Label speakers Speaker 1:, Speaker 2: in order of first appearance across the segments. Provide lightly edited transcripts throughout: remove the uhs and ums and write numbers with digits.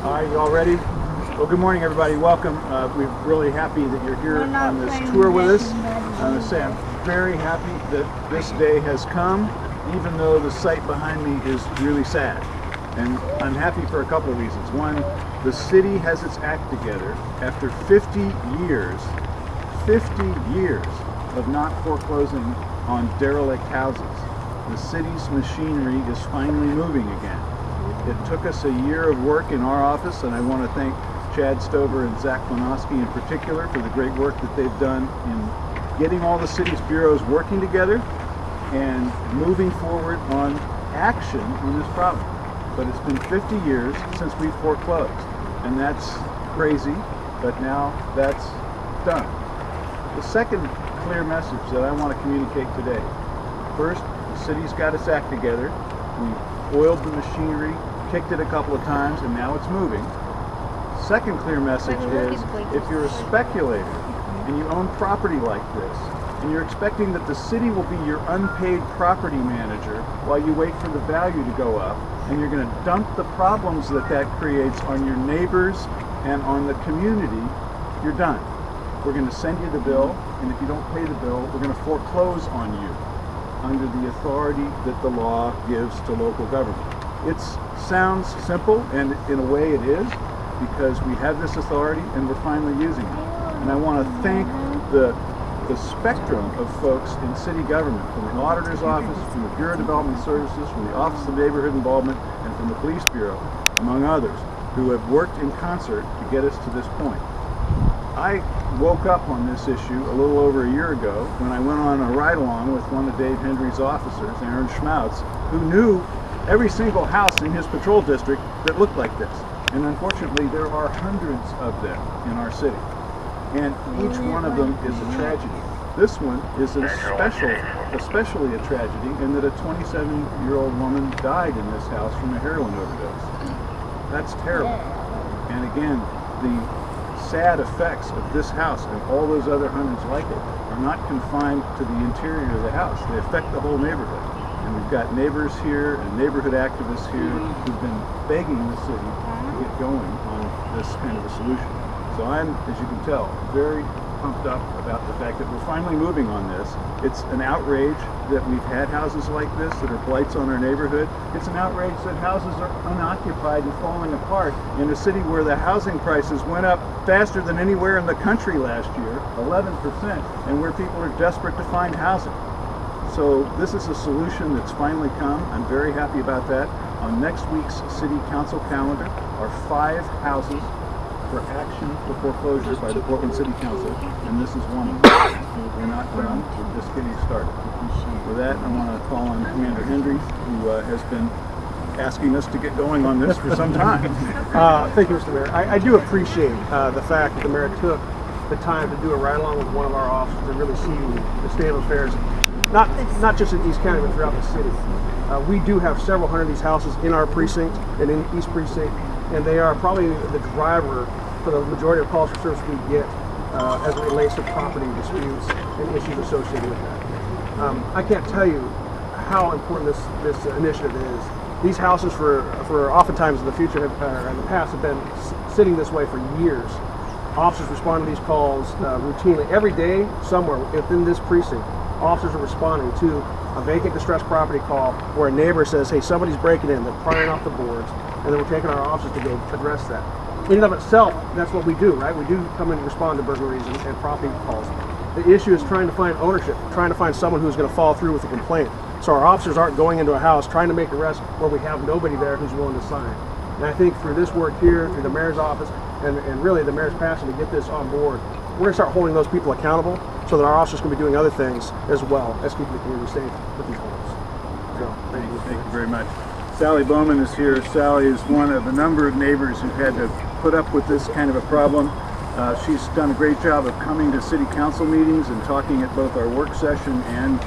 Speaker 1: All right, you all ready? Well, good morning, everybody. Welcome. We're really happy that you're here on this tour with us. I want to say I'm very happy that this day has come, even though the sight behind me is really sad. And I'm happy for a couple of reasons. One, the city has its act together after 50 years of not foreclosing on derelict houses. The city's machinery is finally moving again. It took us a year of work in our office, and I want to thank Chad Stover and Zach Klonowski in particular for the great work that they've done in getting all the city's bureaus working together and moving forward on action on this problem. But it's been 50 years since we foreclosed, and that's crazy, but now that's done. The second clear message that I want to communicate today. First, the city's got its act together. We oiled the machinery, kicked it a couple of times, and now it's moving. Second clear message is, if you're a speculator and you own property like this, and you're expecting that the city will be your unpaid property manager while you wait for the value to go up, and you're going to dump the problems that creates on your neighbors and on the community, you're done. We're going to send you the bill, and if you don't pay the bill, we're going to foreclose on you under the authority that the law gives to local government. It sounds simple, and in a way it is, because we have this authority and we're finally using it. And I want to thank the spectrum of folks in city government, from the auditor's office, from the Bureau of Development Services, from the Office of Neighborhood Involvement, and from the Police Bureau, among others, who have worked in concert to get us to this point. I woke up on this issue a little over a year ago when I went on a ride-along with one of Dave Hendry's officers, Aaron Schmautz, who knew every single house in his patrol district that looked like this. And unfortunately, there are hundreds of them in our city. And each one of them is a tragedy. This one is especially a tragedy in that a 27-year-old woman died in this house from a heroin overdose. That's terrible. And again, the sad effects of this house and all those other hundreds like it are not confined to the interior of the house. They affect the whole neighborhood. And we've got neighbors here and neighborhood activists here who've been begging the city to get going on this kind of a solution. So I'm, as you can tell, very pumped up about the fact that we're finally moving on this. It's an outrage that we've had houses like this that are blights on our neighborhood. It's an outrage that houses are unoccupied and falling apart in a city where the housing prices went up faster than anywhere in the country last year, 11%, and where people are desperate to find housing. So this is a solution that's finally come. I'm very happy about that. On next week's City Council calendar are 5 houses for action for foreclosure by the Portland City Council, and this is one of them. We're not done, we're just getting started. With that, I want to call on Commander Hendry, who has been asking us to get going on this for some time.
Speaker 2: Thank you, Mr. Mayor. I do appreciate the fact that the mayor took the time to do a ride-along with one of our officers and really see the state of affairs, not just in East County, but throughout the city. We do have several hundred of these houses in our precinct and in East Precinct, and they are probably the driver for the majority of calls for service we get as it relates to property disputes and issues associated with that. I can't tell you how important this initiative is. These houses for oftentimes in the future, in the past, have been sitting this way for years. Officers respond to these calls routinely. Every day, somewhere within this precinct, officers are responding to a vacant distressed property call where a neighbor says, hey, somebody's breaking in, they're prying off the boards, and then we're taking our officers to go address that. In and of itself, that's what we do, right? We do come in and respond to burglaries and property calls. The issue is trying to find ownership, trying to find someone who's going to follow through with a complaint. So our officers aren't going into a house trying to make arrests where we have nobody there who's willing to sign. And I think through this work here, through the mayor's office, and really the mayor's passion to get this on board, we're going to start holding those people accountable so that our officers can be doing other things as well as keeping the community safe with these homes. So,
Speaker 1: thank you very much. Sally Bowman is here. Sally is one of a number of neighbors who've had to put up with this kind of a problem. She's done a great job of coming to city council meetings and talking at both our work session and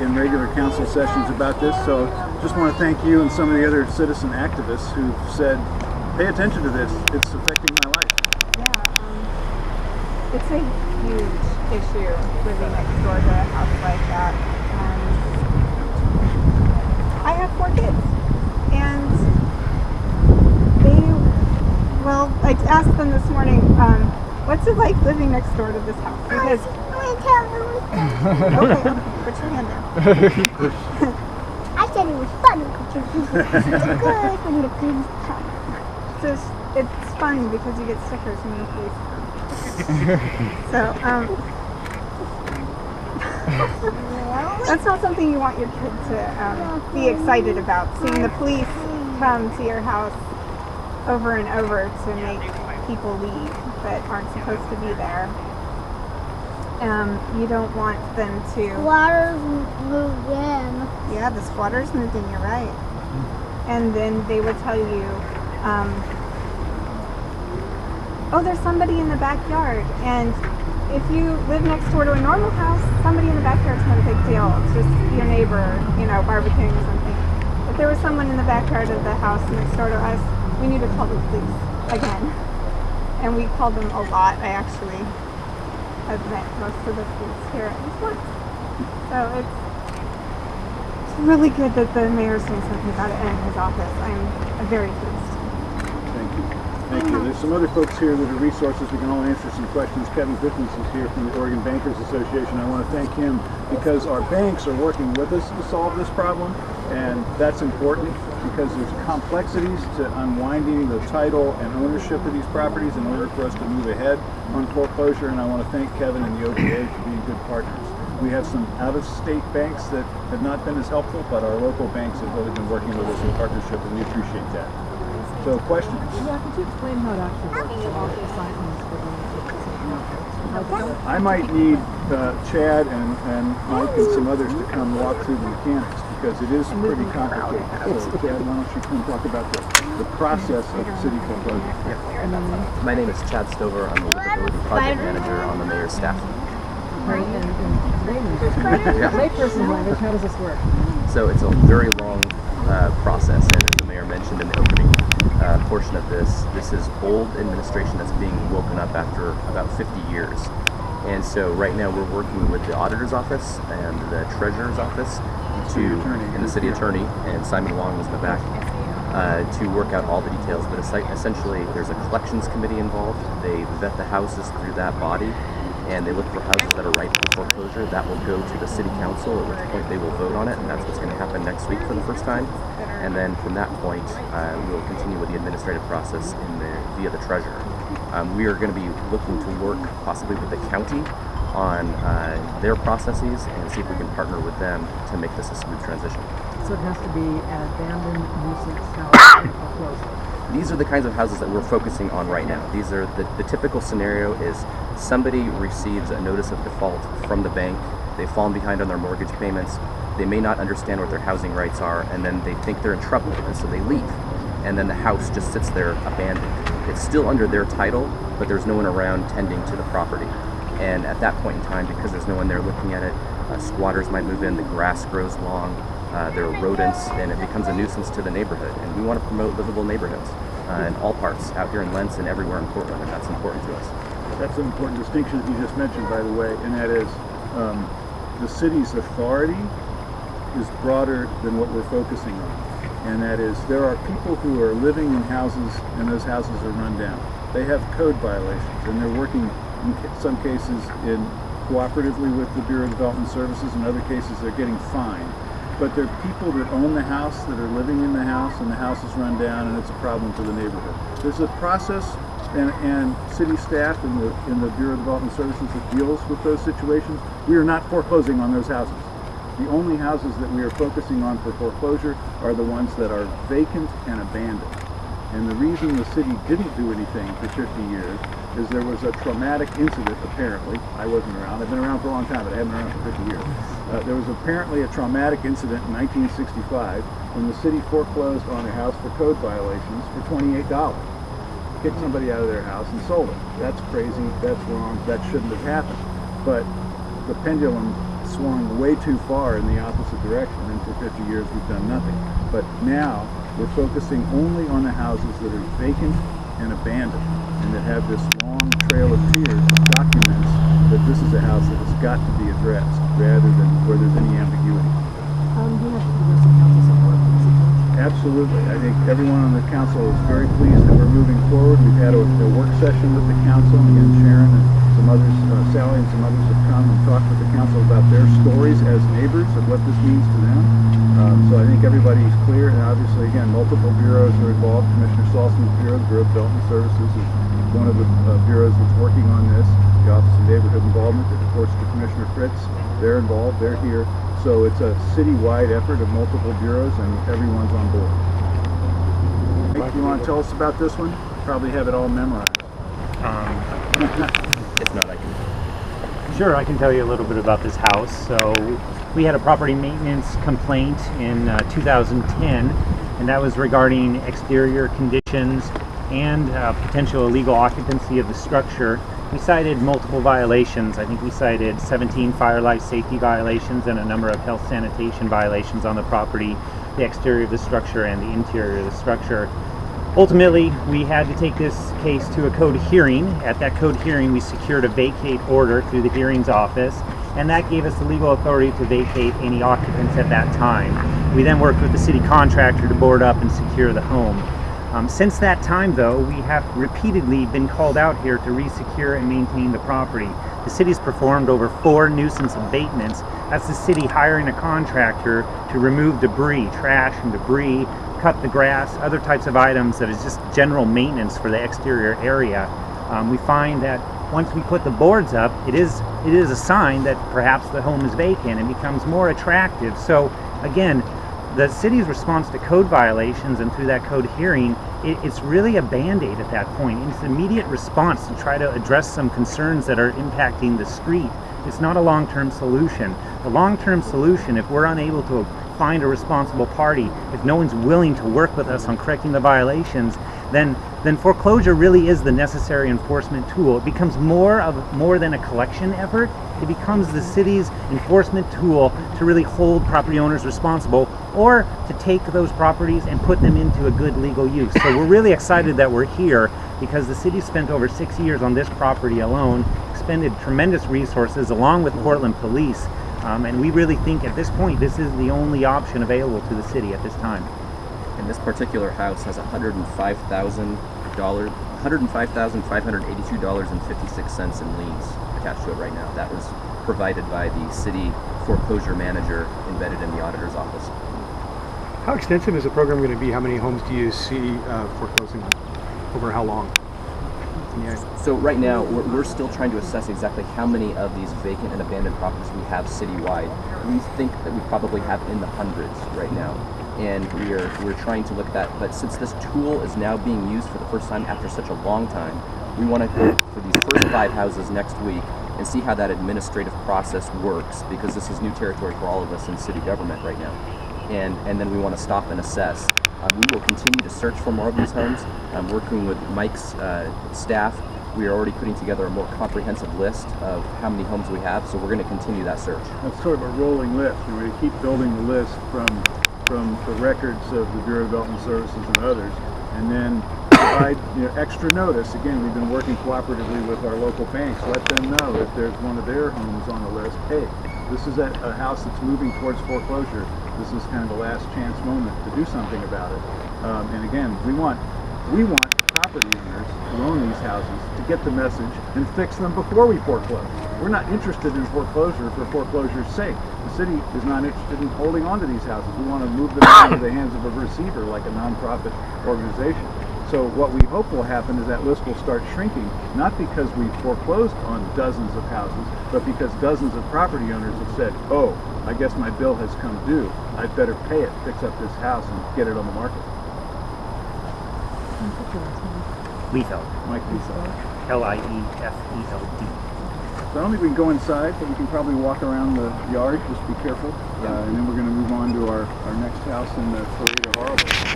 Speaker 1: in regular council sessions about this. So just want to thank you and some of the other citizen activists who've said, pay attention to this, it's affecting my life.
Speaker 3: Yeah, it's a huge issue living next door to a house like that. I have 4 kids, and they asked them this morning, what's it like living next door to this house? Because okay, put your hand down.
Speaker 4: I said it was funny because it's good when the kids come.
Speaker 3: So it's fun because you get stickers when the police come. So that's not something you want your kid to be excited about. Seeing the police come to your house over and over to make people leave that aren't supposed to be there. You don't want them to.
Speaker 4: Squatters moved in.
Speaker 3: Yeah, the squatters moved in. You're right. And then they would tell you, oh, there's somebody in the backyard. And if you live next door to a normal house, somebody in the backyard's not a big deal. It's just your neighbor, barbecuing or something. If there was someone in the backyard of the house next door to us, we need to call the police again. And we called them a lot. I actually have met most of the police here at least once. So it's really good that the mayor's doing something about it in his office. I'm very pleased.
Speaker 1: Thank you. Thank you. There's some other folks here that are resources. We can all answer some questions. Kevin Bittens is here from the Oregon Bankers Association. I want to thank him because our banks are working with us to solve this problem, and that's important because there's complexities to unwinding the title and ownership of these properties in order for us to move ahead on foreclosure, and I want to thank Kevin and the OBA for being good partners. We have some out-of-state banks that have not been as helpful, but our local banks have really been working with us in partnership, and we appreciate that. So, questions?
Speaker 5: Yeah, could you explain how it actually works? All the assignments for
Speaker 1: I might need Chad and Mike and some others to come walk through the mechanics because it is pretty complicated. So, Chad, why don't you come talk about the process of city foreclosure?
Speaker 6: My name is Chad Stover. I'm the livability project manager on the mayor's staff.
Speaker 5: Right, and layperson language, how does this work?
Speaker 6: So it's a very long process, and as the mayor mentioned in the opening portion of this is old administration that's being woken up after about 50 years. And so right now we're working with the auditor's office and the treasurer's office and the city attorney, and Simon Wong was in the back, to work out all the details. But essentially there's a collections committee involved. They vet the houses through that body, and they look for houses that are ripe for foreclosure. That will go to the city council, at which point they will vote on it, and that's what's going to happen next week for the first time. And then from that point, we will continue with the administrative process via the treasurer. We are going to be looking to work possibly with the county on their processes and see if we can partner with them to make this a smooth transition.
Speaker 5: So it has to be an abandoned nuisance house or foreclosure.
Speaker 6: These are the kinds of houses that we're focusing on right now. These are the typical scenario is somebody receives a notice of default from the bank, they've fallen behind on their mortgage payments, they may not understand what their housing rights are, and then they think they're in trouble, and so they leave. And then the house just sits there abandoned. It's still under their title, but there's no one around tending to the property. And at that point in time, because there's no one there looking at it, squatters might move in, the grass grows long, there are rodents, and it becomes a nuisance to the neighborhood. And we want to promote livable neighborhoods in all parts, out here in Lents and everywhere in Portland, and that's important to us.
Speaker 1: That's an important distinction that you just mentioned, by the way, and that is the city's authority is broader than what we're focusing on. And that is, there are people who are living in houses, and those houses are run down. They have code violations, and they're working, in some cases, cooperatively with the Bureau of Development Services. In other cases, they're getting fined. But there are people that own the house, that are living in the house, and the house is run down, and it's a problem to the neighborhood. There's a process and city staff in the Bureau of Development Services that deals with those situations. We are not foreclosing on those houses. The only houses that we are focusing on for foreclosure are the ones that are vacant and abandoned. And the reason the city didn't do anything for 50 years is there was a traumatic incident, apparently. I wasn't around. I've been around for a long time, but I haven't been around for 50 years. There was apparently a traumatic incident in 1965 when the city foreclosed on a house for code violations for $28. Kicked somebody out of their house and sold it. That's crazy. That's wrong. That shouldn't have happened. But the pendulum swung way too far in the opposite direction, and for 50 years we've done nothing. But now we're focusing only on the houses that are vacant and abandoned, and that have this long trail of tears that documents that this is a house that has got to be addressed, rather than where there's any ambiguity.
Speaker 5: Do you have to do some council support?
Speaker 1: Absolutely. I think everyone on the council is very pleased that we're moving forward. We've had a work session with the council. Again, Sharon and some others, Sally and some others have come and talked with the council about their stories as neighbors of what this means to them. So I think everybody's clear, and obviously, again, multiple bureaus are involved. Commissioner Salson's bureau, the Bureau of Development Services, is one of the bureaus that's working on this. The Office of Neighborhood Involvement, that reports to Commissioner Fritz. They're involved. They're here. So it's a city-wide effort of multiple bureaus, and everyone's on board. Mike, you want to tell us about this one? Probably have it all memorized.
Speaker 6: If not, I can.
Speaker 7: Sure, I can tell you a little bit about this house. So we had a property maintenance complaint in 2010, and that was regarding exterior conditions and potential illegal occupancy of the structure. We cited multiple violations. I think we cited 17 fire life safety violations and a number of health sanitation violations on the property, the exterior of the structure and the interior of the structure. Ultimately, we had to take this case to a code hearing. At that code hearing, we secured a vacate order through the hearings office, and that gave us the legal authority to vacate any occupants at that time. We then worked with the city contractor to board up and secure the home. Since that time, though, we have repeatedly been called out here to resecure and maintain the property. The city's performed over 4 nuisance abatements. That's the city hiring a contractor to remove debris, trash and debris, cut the grass, other types of items that is just general maintenance for the exterior area. We find that once we put the boards up, it is a sign that perhaps the home is vacant and becomes more attractive. So again, the city's response to code violations and through that code hearing, it's really a band-aid at that point. It's an immediate response to try to address some concerns that are impacting the street. It's not a long-term solution. The long-term solution, if we're unable to find a responsible party, if no one's willing to work with us on correcting the violations, then foreclosure really is the necessary enforcement tool. It becomes more than a collection effort. It becomes the city's enforcement tool to really hold property owners responsible, or to take those properties and put them into a good legal use. So we're really excited that we're here because the city spent over 6 years on this property alone, expended tremendous resources along with Portland Police, and we really think at this point this is the only option available to the city at this time.
Speaker 6: And this particular house has $105,582.56 in liens attached to it right now. That was provided by the city foreclosure manager embedded in the auditor's office.
Speaker 2: How extensive is the program going to be? How many homes do you see foreclosing over how long? Yeah.
Speaker 6: So right now, we're still trying to assess exactly how many of these vacant and abandoned properties we have citywide. We think that we probably have in the hundreds right now, and we're trying to look at that. But since this tool is now being used for the first time after such a long time, we want to go for these first 5 houses next week and see how that administrative process works, because this is new territory for all of us in city government right now. And then we want to stop and assess. We will continue to search for more of these homes. Working with Mike's staff, we are already putting together a more comprehensive list of how many homes we have, so we're going to continue that search.
Speaker 1: That's sort of a rolling list. We're going to keep building the list from the records of the Bureau of Development Services and others, and then provide extra notice. Again, we've been working cooperatively with our local banks. Let them know if there's one of their homes on the list. Hey, this is a house that's moving towards foreclosure. This is kind of the last chance moment to do something about it. And again, we want property owners who own these houses to get the message and fix them before we foreclose. We're not interested in foreclosure for foreclosure's sake. The city is not interested in holding on to these houses. We want to move them into the hands of a receiver, like a nonprofit organization. So what we hope will happen is that list will start shrinking, not because we've foreclosed on dozens of houses, but because dozens of property owners have said, oh, I guess my bill has come due. I'd better pay it, fix up this house, and get it on the market.
Speaker 7: Liefeld.
Speaker 1: Mike Liefeld.
Speaker 7: Liefeld.
Speaker 1: So I don't think we can go inside, but we can probably walk around the yard. Just be careful. And then we're going to move on to our next house in the Parade of Horribles.